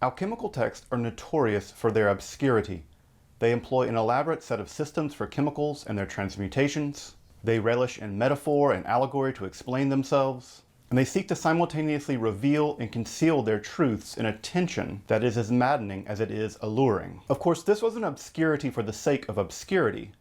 Alchemical texts are notorious for their obscurity. They employ an elaborate set of systems for chemicals and their transmutations. They relish in metaphor and allegory to explain themselves. And they seek to simultaneously reveal and conceal their truths in a tension that is as maddening as it is alluring. Of course, this wasn't obscurity for the sake of obscurity.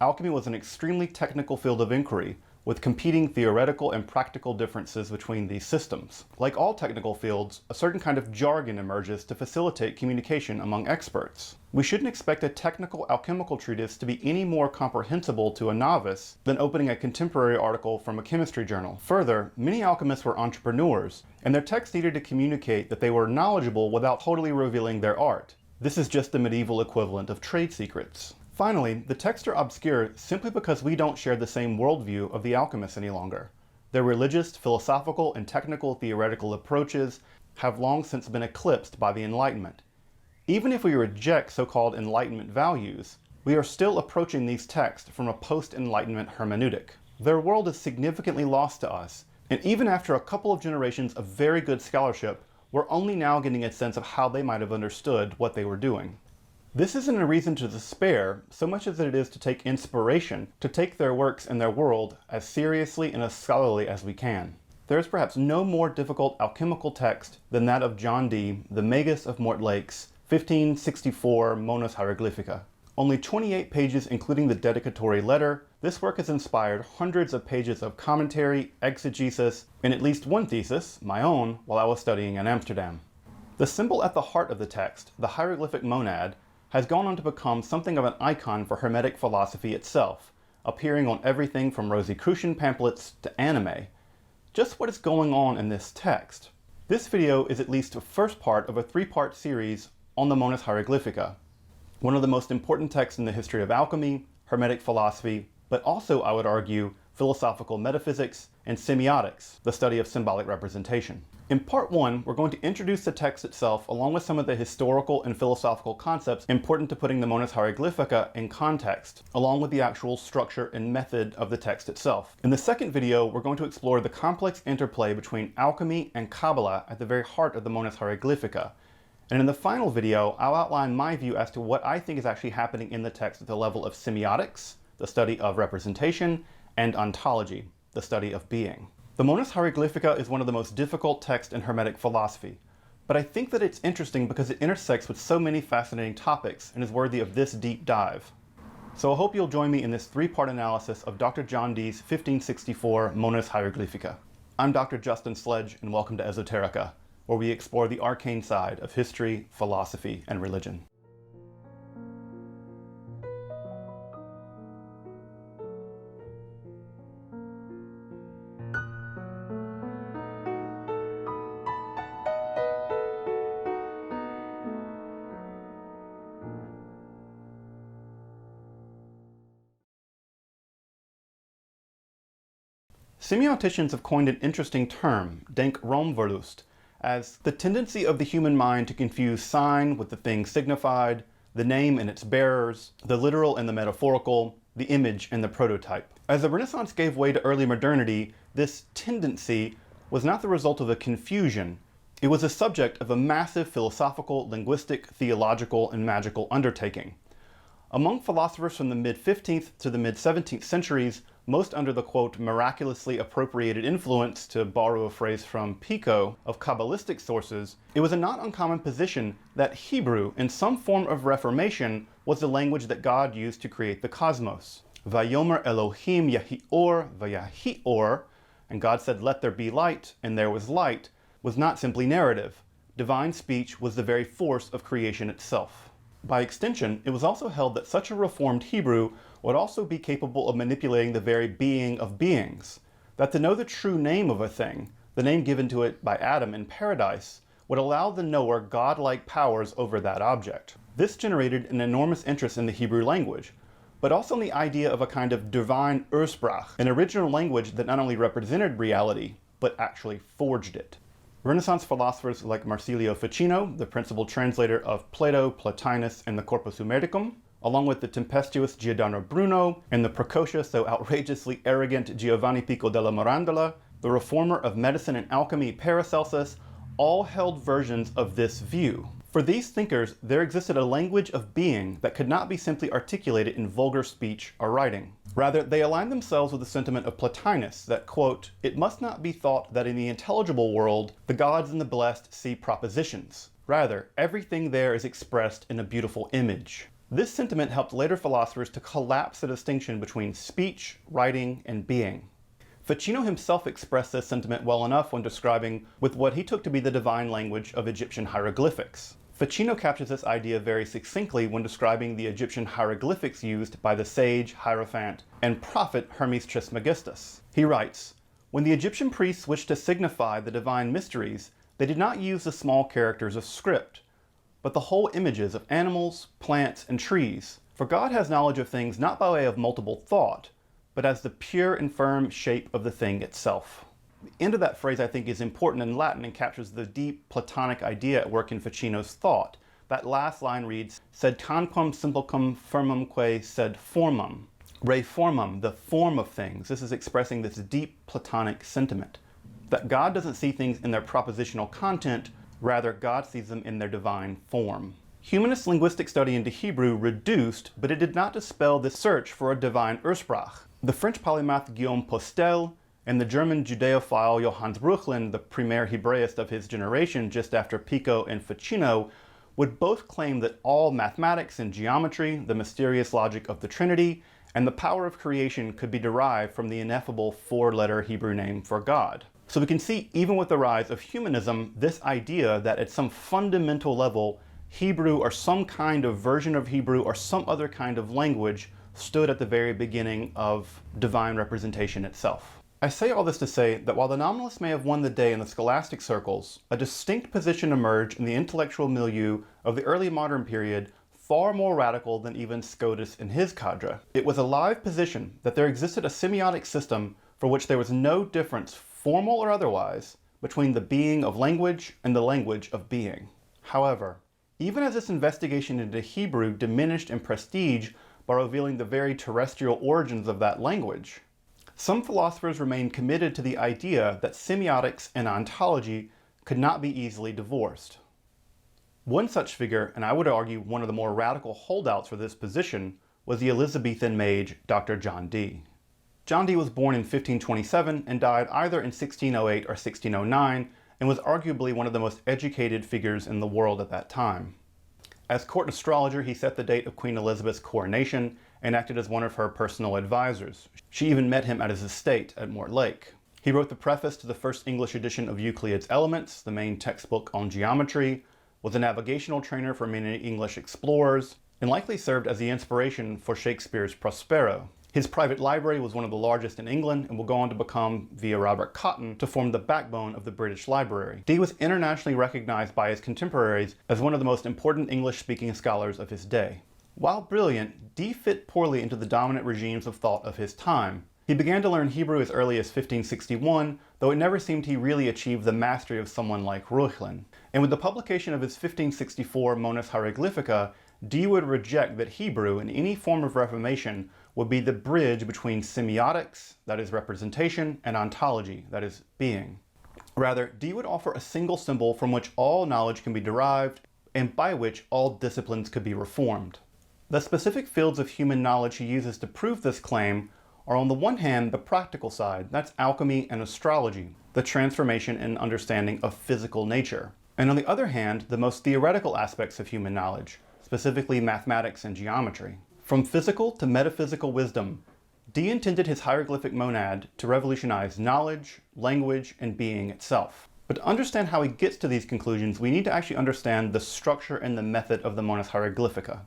Alchemy was an extremely technical field of inquiry, with competing theoretical and practical differences between these systems. Like all technical fields, a certain kind of jargon emerges to facilitate communication among experts. We shouldn't expect a technical alchemical treatise to be any more comprehensible to a novice than opening a contemporary article from a chemistry journal. Further, many alchemists were entrepreneurs, and their texts needed to communicate that they were knowledgeable without totally revealing their art. This is just the medieval equivalent of trade secrets. Finally, the texts are obscure simply because we don't share the same worldview of the alchemists any longer. Their religious, philosophical, and technical theoretical approaches have long since been eclipsed by the Enlightenment. Even if we reject so-called Enlightenment values, we are still approaching these texts from a post-Enlightenment hermeneutic. Their world is significantly lost to us, and even after a couple of generations of very good scholarship, we're only now getting a sense of how they might have understood what they were doing. This isn't a reason to despair so much as it is to take inspiration, to take their works and their world as seriously and as scholarly as we can. There is perhaps no more difficult alchemical text than that of John Dee, the Magus of Mortlake's 1564 Monas Hieroglyphica. Only 28 pages including the dedicatory letter, this work has inspired hundreds of pages of commentary, exegesis, and at least one thesis, my own, while I was studying in Amsterdam. The symbol at the heart of the text, the hieroglyphic monad, has gone on to become something of an icon for Hermetic philosophy itself, appearing on everything from Rosicrucian pamphlets to anime. Just what is going on in this text? This video is at least the first part of a three-part series on the Monas Hieroglyphica, one of the most important texts in the history of alchemy, Hermetic philosophy, but also, I would argue, philosophical metaphysics and semiotics, the study of symbolic representation. In part one, we're going to introduce the text itself along with some of the historical and philosophical concepts important to putting the Monas Hieroglyphica in context, along with the actual structure and method of the text itself. In the second video, we're going to explore the complex interplay between alchemy and Kabbalah at the very heart of the Monas Hieroglyphica. And in the final video, I'll outline my view as to what I think is actually happening in the text at the level of semiotics, the study of representation, and ontology, the study of being. The Monas Hieroglyphica is one of the most difficult texts in Hermetic philosophy, but I think that it's interesting because it intersects with so many fascinating topics and is worthy of this deep dive. So I hope you'll join me in this three-part analysis of Dr. John Dee's 1564 Monas Hieroglyphica. I'm Dr. Justin Sledge, and welcome to Esoterica, where we explore the arcane side of history, philosophy, and religion. Semioticians have coined an interesting term, Denkroomverlust, as the tendency of the human mind to confuse sign with the thing signified, the name and its bearers, the literal and the metaphorical, the image and the prototype. As the Renaissance gave way to early modernity, this tendency was not the result of a confusion. It was a subject of a massive philosophical, linguistic, theological, and magical undertaking. Among philosophers from the mid-15th to the mid-17th centuries, most under the, quote, miraculously appropriated influence, to borrow a phrase from Pico, of Kabbalistic sources, it was a not uncommon position that Hebrew, in some form of reformation, was the language that God used to create the cosmos. Vayomer Elohim Yahi Or, Vayahi Or, and God said, let there be light, and there was light, was not simply narrative. Divine speech was the very force of creation itself. By extension, it was also held that such a reformed Hebrew would also be capable of manipulating the very being of beings, that to know the true name of a thing, the name given to it by Adam in paradise, would allow the knower godlike powers over that object. This generated an enormous interest in the Hebrew language, but also in the idea of a kind of divine Ursprach, an original language that not only represented reality, but actually forged it. Renaissance philosophers like Marsilio Ficino, the principal translator of Plato, Plotinus, and the Corpus Hermeticum, along with the tempestuous Giordano Bruno and the precocious though outrageously arrogant Giovanni Pico della Mirandola, the reformer of medicine and alchemy Paracelsus, all held versions of this view. For these thinkers, there existed a language of being that could not be simply articulated in vulgar speech or writing. Rather, they aligned themselves with the sentiment of Plotinus that, quote, "It must not be thought that in the intelligible world the gods and the blessed see propositions. Rather, everything there is expressed in a beautiful image." This sentiment helped later philosophers to collapse the distinction between speech, writing, and being. Ficino himself expressed this sentiment well enough when describing with what he took to be the divine language of Egyptian hieroglyphics. Ficino captures this idea very succinctly when describing the Egyptian hieroglyphics used by the sage, hierophant, and prophet Hermes Trismegistus. He writes, "When the Egyptian priests wished to signify the divine mysteries, they did not use the small characters of script, but the whole images of animals, plants, and trees. For God has knowledge of things not by way of multiple thought, but as the pure and firm shape of the thing itself." The end of that phrase, I think, is important in Latin and captures the deep Platonic idea at work in Ficino's thought. That last line reads, "Sed tanquam simplicum firmumque sed formum." Re formum, the form of things. This is expressing this deep Platonic sentiment. That God doesn't see things in their propositional content, rather God sees them in their divine form. Humanist linguistic study into Hebrew reduced, but it did not dispel this search for a divine Ursprach. The French polymath Guillaume Postel and the German Judeophile Johannes Breuchlin, the premier Hebraist of his generation just after Pico and Ficino, would both claim that all mathematics and geometry, the mysterious logic of the Trinity, and the power of creation could be derived from the ineffable four-letter Hebrew name for God. So we can see, even with the rise of humanism, this idea that at some fundamental level, Hebrew or some kind of version of Hebrew or some other kind of language stood at the very beginning of divine representation itself. I say all this to say that while the nominalists may have won the day in the scholastic circles, a distinct position emerged in the intellectual milieu of the early modern period, far more radical than even Scotus and his cadre. It was a live position that there existed a semiotic system for which there was no difference, formal or otherwise, between the being of language and the language of being. However, even as this investigation into Hebrew diminished in prestige by revealing the very terrestrial origins of that language, some philosophers remained committed to the idea that semiotics and ontology could not be easily divorced. One such figure, and I would argue one of the more radical holdouts for this position, was the Elizabethan mage Dr. John Dee. John Dee was born in 1527 and died either in 1608 or 1609, and was arguably one of the most educated figures in the world at that time. As court astrologer, he set the date of Queen Elizabeth's coronation and acted as one of her personal advisors. She even met him at his estate at Mortlake. He wrote the preface to the first English edition of Euclid's Elements, the main textbook on geometry, was a navigational trainer for many English explorers, and likely served as the inspiration for Shakespeare's Prospero. His private library was one of the largest in England and will go on to become, via Robert Cotton, to form the backbone of the British Library. Dee was internationally recognized by his contemporaries as one of the most important English-speaking scholars of his day. While brilliant, Dee fit poorly into the dominant regimes of thought of his time. He began to learn Hebrew as early as 1561, though it never seemed he really achieved the mastery of someone like Breuchlin. And with the publication of his 1564 Monas Hieroglyphica, Dee would reject that Hebrew, in any form of reformation, would be the bridge between semiotics, that is representation, and ontology, that is being. Rather, Dee would offer a single symbol from which all knowledge can be derived, and by which all disciplines could be reformed. The specific fields of human knowledge he uses to prove this claim are on the one hand the practical side, that's alchemy and astrology, the transformation and understanding of physical nature. And on the other hand, the most theoretical aspects of human knowledge, specifically mathematics and geometry. From physical to metaphysical wisdom, Dee intended his hieroglyphic monad to revolutionize knowledge, language, and being itself. But to understand how he gets to these conclusions, we need to actually understand the structure and the method of the Monas Hieroglyphica.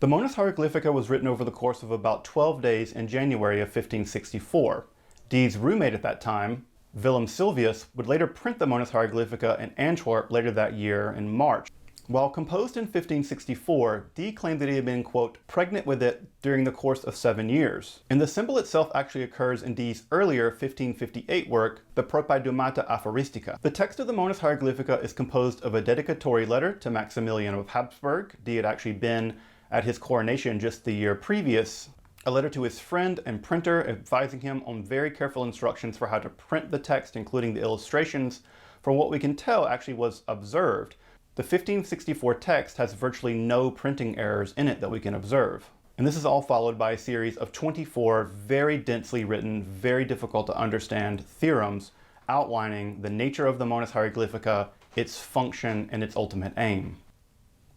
The Monas Hieroglyphica was written over the course of about 12 days in January of 1564. Dee's roommate at that time, Willem Sylvius, would later print the Monas Hieroglyphica in Antwerp later that year in March. While composed in 1564, Dee claimed that he had been, quote, pregnant with it during the course of 7 years. And the symbol itself actually occurs in Dee's earlier 1558 work, the Propaedumata Aphoristica. The text of the Monas Hieroglyphica is composed of a dedicatory letter to Maximilian of Habsburg. Dee had actually been at his coronation just the year previous, a letter to his friend and printer advising him on very careful instructions for how to print the text, including the illustrations, for what we can tell actually was observed. The 1564 text has virtually no printing errors in it that we can observe. And this is all followed by a series of 24 very densely written, very difficult to understand theorems outlining the nature of the Monas Hieroglyphica, its function, and its ultimate aim.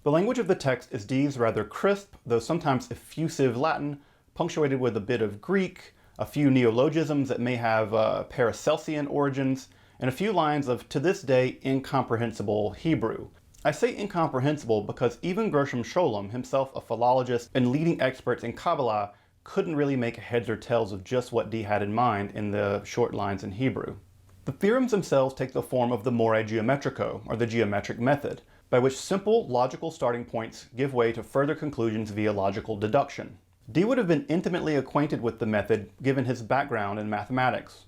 The language of the text is Dee's rather crisp, though sometimes effusive Latin, punctuated with a bit of Greek, a few neologisms that may have Paracelsian origins, and a few lines of, to this day, incomprehensible Hebrew. I say incomprehensible because even Gershom Scholem, himself a philologist and leading expert in Kabbalah, couldn't really make heads or tails of just what Dee had in mind in the short lines in Hebrew. The theorems themselves take the form of the Morae Geometrico, or the geometric method, by which simple logical starting points give way to further conclusions via logical deduction. Dee would have been intimately acquainted with the method given his background in mathematics.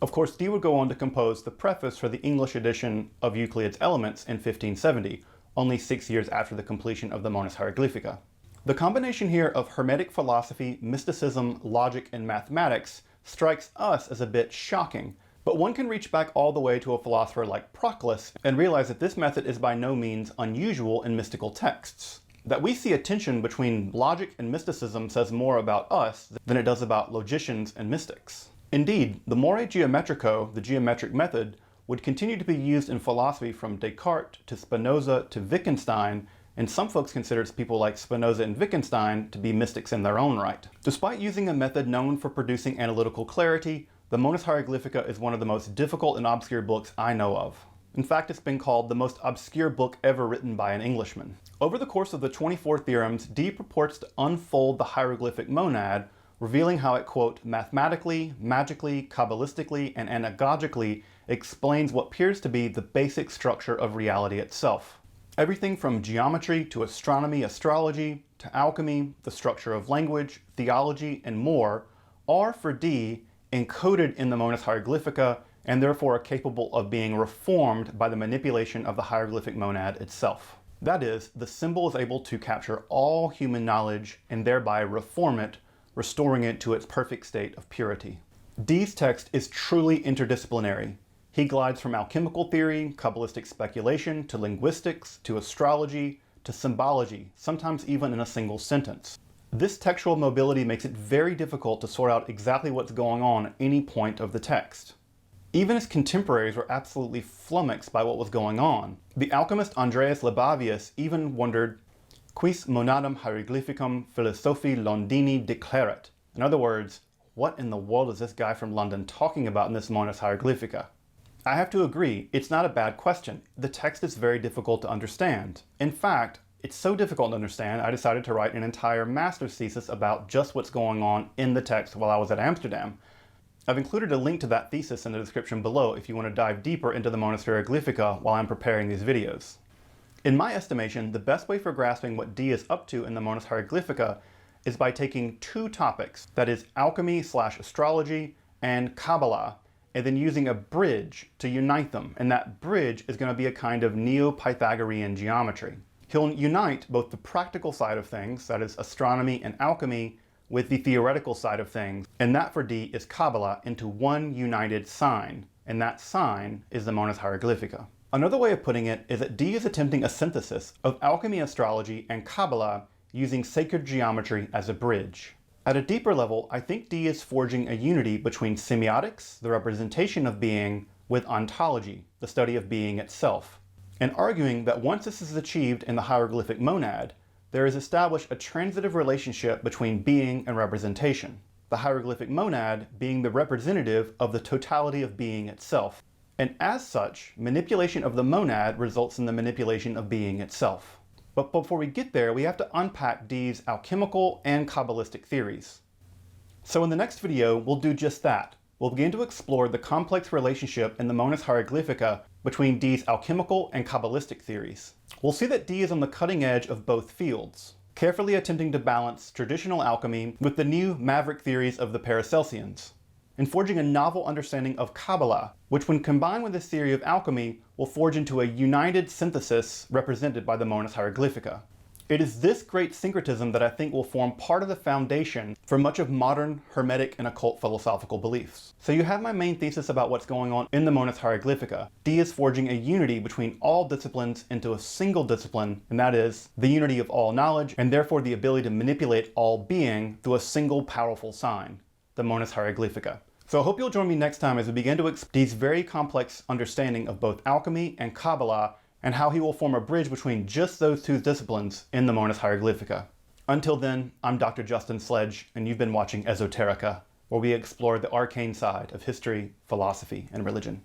Of course, Dee would go on to compose the preface for the English edition of Euclid's Elements in 1570, only 6 years after the completion of the Monas Hieroglyphica. The combination here of Hermetic philosophy, mysticism, logic, and mathematics strikes us as a bit shocking, but one can reach back all the way to a philosopher like Proclus and realize that this method is by no means unusual in mystical texts. That we see a tension between logic and mysticism says more about us than it does about logicians and mystics. Indeed, the Morae Geometrico, the geometric method, would continue to be used in philosophy from Descartes to Spinoza to Wittgenstein, and some folks consider people like Spinoza and Wittgenstein to be mystics in their own right. Despite using a method known for producing analytical clarity, the Monas Hieroglyphica is one of the most difficult and obscure books I know of. In fact, it's been called the most obscure book ever written by an Englishman. Over the course of the 24 theorems, Dee purports to unfold the hieroglyphic monad, revealing how it, quote, mathematically, magically, kabbalistically, and anagogically explains what appears to be the basic structure of reality itself. Everything from geometry to astronomy, astrology, to alchemy, the structure of language, theology, and more are, for Dee, encoded in the Monas Hieroglyphica, and therefore are capable of being reformed by the manipulation of the hieroglyphic monad itself. That is, the symbol is able to capture all human knowledge and thereby reform it, restoring it to its perfect state of purity. Dee's text is truly interdisciplinary. He glides from alchemical theory, Kabbalistic speculation, to linguistics, to astrology, to symbology, sometimes even in a single sentence. This textual mobility makes it very difficult to sort out exactly what's going on at any point of the text. Even his contemporaries were absolutely flummoxed by what was going on. The alchemist Andreas Libavius even wondered, quis monadam hieroglyphicum philosophi Londini declaret? In other words, what in the world is this guy from London talking about in this Monas Hieroglyphica? I have to agree, it's not a bad question. The text is very difficult to understand. In fact, it's so difficult to understand, I decided to write an entire master's thesis about just what's going on in the text while I was at Amsterdam. I've included a link to that thesis in the description below if you want to dive deeper into the Monas Hieroglyphica while I'm preparing these videos. In my estimation, the best way for grasping what Dee is up to in the Monas Hieroglyphica is by taking two topics, that is alchemy/astrology and Kabbalah, and then using a bridge to unite them, and that bridge is going to be a kind of Neo-Pythagorean geometry. He'll unite both the practical side of things, that is astronomy and alchemy, with the theoretical side of things, and that for Dee is Kabbalah, into one united sign, and that sign is the Monas Hieroglyphica. Another way of putting it is that Dee is attempting a synthesis of alchemy, astrology, and Kabbalah using sacred geometry as a bridge. At a deeper level, I think Dee is forging a unity between semiotics, the representation of being, with ontology, the study of being itself, and arguing that once this is achieved in the hieroglyphic monad, there is established a transitive relationship between being and representation, the hieroglyphic monad being the representative of the totality of being itself. And as such, manipulation of the monad results in the manipulation of being itself. But before we get there, we have to unpack Dee's alchemical and Kabbalistic theories. So in the next video, we'll do just that. We'll begin to explore the complex relationship in the Monas Hieroglyphica between Dee's alchemical and Kabbalistic theories. We'll see that Dee is on the cutting edge of both fields, carefully attempting to balance traditional alchemy with the new maverick theories of the Paracelsians, and forging a novel understanding of Kabbalah, which when combined with this theory of alchemy will forge into a united synthesis represented by the Monas Hieroglyphica. It is this great syncretism that I think will form part of the foundation for much of modern Hermetic and occult philosophical beliefs. So you have my main thesis about what's going on in the Monas Hieroglyphica. Dee is forging a unity between all disciplines into a single discipline, and that is the unity of all knowledge, and therefore the ability to manipulate all being through a single powerful sign, the Monas Hieroglyphica. So I hope you'll join me next time as we begin to explore Dee's very complex understanding of both alchemy and Kabbalah, and how he will form a bridge between just those two disciplines in the Monas Hieroglyphica. Until then, I'm Dr. Justin Sledge, and you've been watching Esoterica, where we explore the arcane side of history, philosophy, and religion.